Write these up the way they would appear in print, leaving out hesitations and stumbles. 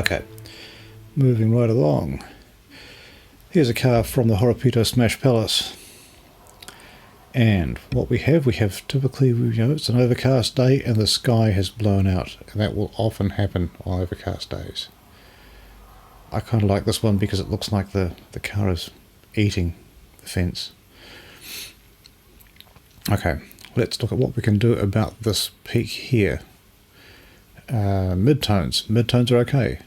Okay, moving right along. Here's a car from the Horopito Smash Palace. And what we have typically, it's an overcast day and the sky has blown out. And that will often happen on overcast days. I kind of like this one because it looks like the car is eating the fence. Okay, let's look at what we can do about this peak here. Midtones. Midtones are okay.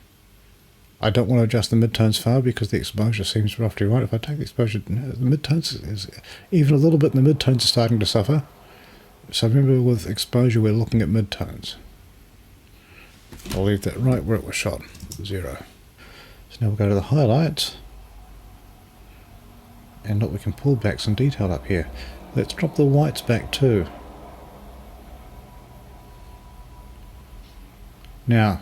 I don't want to adjust the midtones far because the exposure seems roughly right. If I take the exposure, the midtones is even a little bit, and the midtones are starting to suffer. So remember, with exposure, we're looking at midtones. I'll leave that right where it was shot, 0. So now we'll go to the highlights, and look, we can pull back some detail up here. Let's drop the whites back too. Now,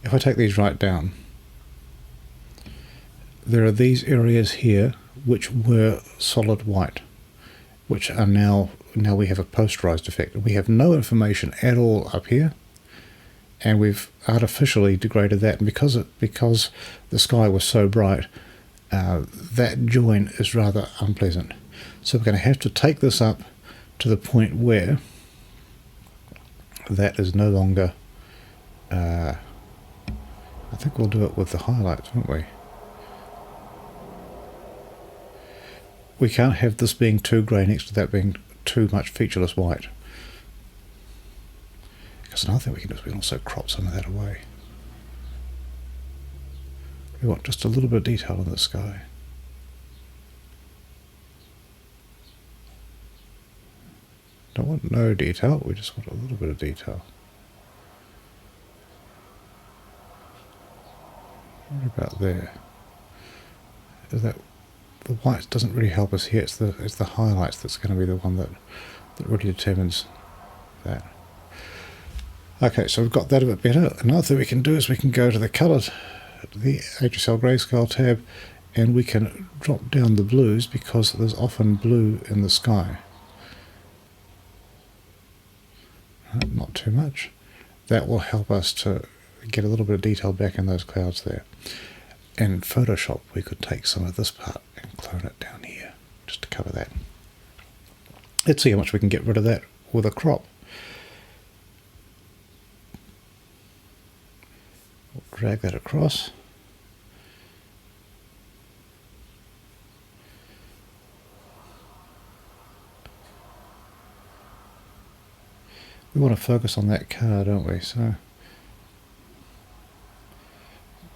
if I take these right down, there are these areas here which were solid white, which are now we have a posterized effect. We have no information at all up here, and we've artificially degraded that. And because the sky was so bright, that join is rather unpleasant. So we're going to have to take this up to the point where that is no longer. I think we'll do it with the highlights, won't we? We can't have this being too grey next to that being too much featureless white. Because another thing we can do is we can also crop some of that away. We want just a little bit of detail in the sky. Don't want no detail, we just want a little bit of detail. What about there? Is that the whites doesn't really help us here? It's the highlights that's going to be the one that really determines that. Okay, so we've got that a bit better. Another thing we can do is we can go to the colour, the HSL Grayscale tab, and we can drop down the blues because there's often blue in the sky. Not too much. That will help us to get a little bit of detail back in those clouds there. In Photoshop, we could take some of this part and clone it down here, just to cover that. Let's see how much we can get rid of that with a crop. We'll drag that across. We want to focus on that car, don't we? So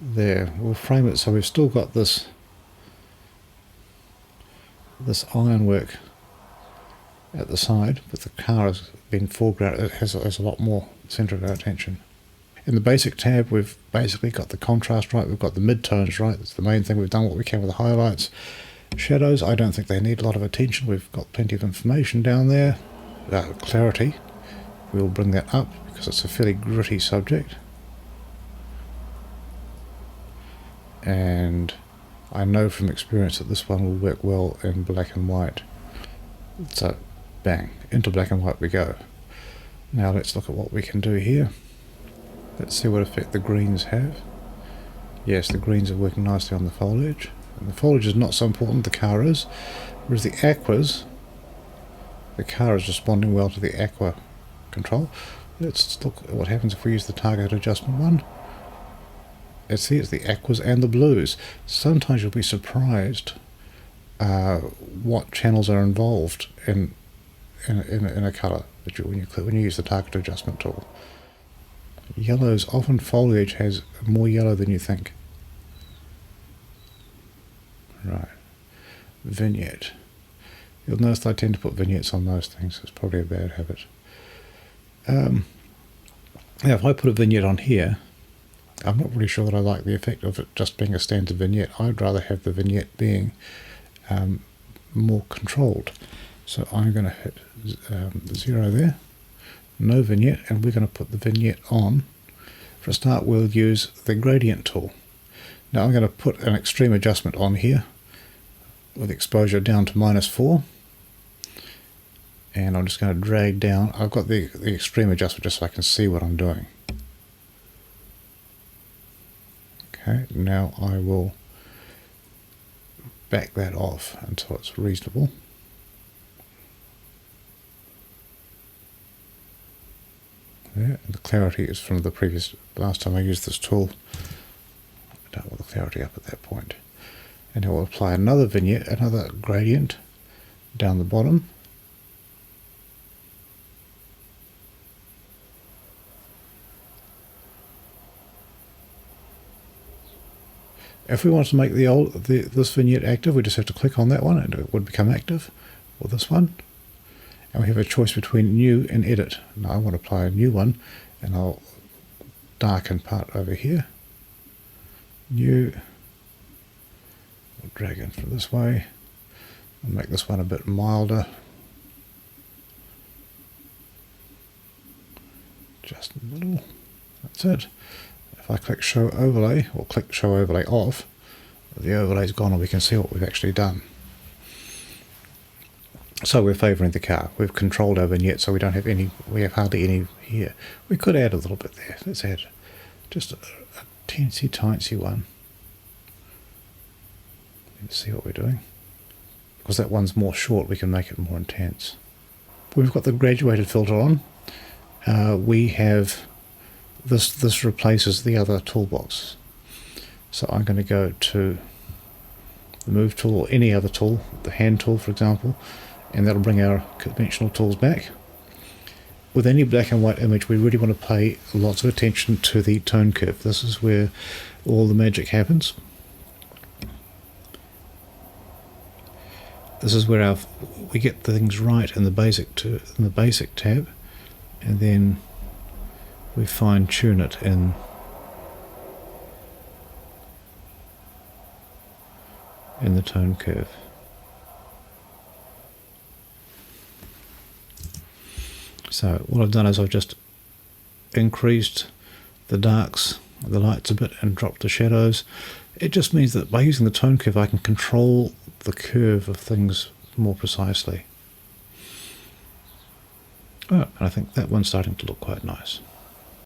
there, we'll frame it so we've still got this ironwork at the side, but the car has been foreground. It has a lot more centre of our attention. In the basic tab, we've basically got the contrast right, we've got the midtones right. That's the main thing. We've done what we can with the highlights. Shadows, I don't think they need a lot of attention. We've got plenty of information down there. Clarity, we'll bring that up because it's a fairly gritty subject. And I know from experience that this one will work well in black and white. So bang, into black and white we go. Now let's look at what we can do here. Let's see what effect the greens have. Yes, the greens are working nicely on the foliage. And the foliage is not so important, the car is. Whereas the aquas, the car is responding well to the aqua control. Let's look at what happens if we use the target adjustment one. Let's see, it's the aquas and the blues. Sometimes you'll be surprised what channels are involved in a colour when you use the target adjustment tool. Yellows, often foliage has more yellow than you think. Right. Vignette. You'll notice that I tend to put vignettes on most things. It's probably a bad habit. Now if I put a vignette on here, I'm not really sure that I like the effect of it just being a standard vignette. I'd rather have the vignette being more controlled. So I'm going to hit 0 there, no vignette, and we're going to put the vignette on. For a start, we'll use the gradient tool. Now I'm going to put an extreme adjustment on here with exposure down to -4. And I'm just going to drag down. I've got the extreme adjustment just so I can see what I'm doing. Okay, now I will back that off until it's reasonable. There, and the clarity is from the last time I used this tool. I don't want the clarity up at that point. And I will apply another vignette, another gradient down the bottom. If we want to make this vignette active, we just have to click on that one and it would become active, or this one. And we have a choice between new and edit. Now I want to apply a new one, and I'll darken part over here. New. We'll drag in from this way and make this one a bit milder. Just in the middle. That's it. If I click show overlay, or click show overlay off, the overlay's gone and we can see what we've actually done. So we're favouring the car. We've controlled our vignette, so we don't have any, we have hardly any here. We could add a little bit there. Let's add just a teensy one. Let's see what we're doing. Because that one's more short, we can make it more intense. We've got the graduated filter on. We have this replaces the other toolbox. So I'm going to go to the move tool, or any other tool, the hand tool for example, and that'll bring our conventional tools back. With any black and white image, we really want to pay lots of attention to the tone curve. This is where all the magic happens. This is where we get things right in the basic tab, and then we fine tune it in the tone curve. So what I've done is I've just increased the darks, the lights a bit, and dropped the shadows. It just means that by using the tone curve I can control the curve of things more precisely. Oh, and I think that one's starting to look quite nice.